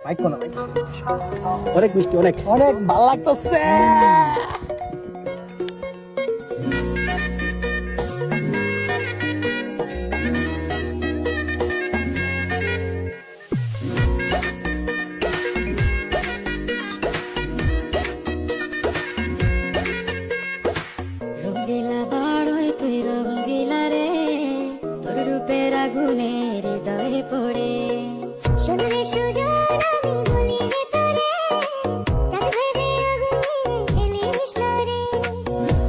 Mic কোনা অনেক মিষ্টি, অনেক অনেক ভালো লাগতেছে। রঙ্গিলা বাড়ই তুই রঙ্গিলা রে, তোর রূপের আগুনে হৃদয়ে পড়ে। শোন রে সুজন আমি বলি যে তোরে, চাঁদ ভেবে আগুনে খেলিস না রে।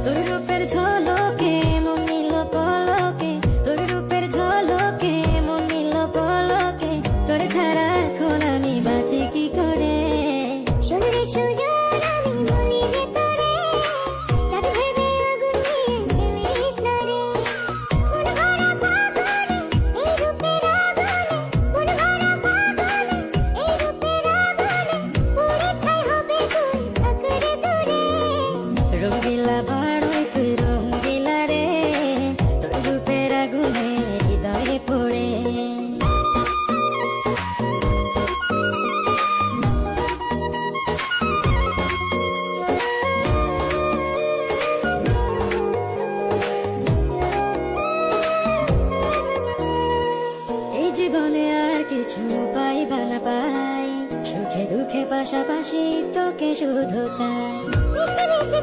তোর রূপের ঝলকে মন নিল পলকে, তোর রূপের ঝলকে মন নিল পলকে, তোর ছাড়া এখন আমি বাঁচি কি করে। শোন রে সুজন আমি বলি যে তোরে, চাঁদ ভেবে আগুনে খেলিস না রে। মন ভরা ফাগুনে এই রূপের আগুনে, মন ভরা ফাগুনে এই রূপের আগুনে, পুড়ে ছাই হবে তুই থাকরে দূরে। রঙ্গিলা বাড়ই তুই রঙ্গিলা রে, তোর রূপের আগুনে হৃদয়ে পড়ে। এই জীবনে আর কিছু পাইবা না পাই, সুখে দুঃখে পাশাপাশি তোকে শুধু চাই। মিষ্টি মিষ্টি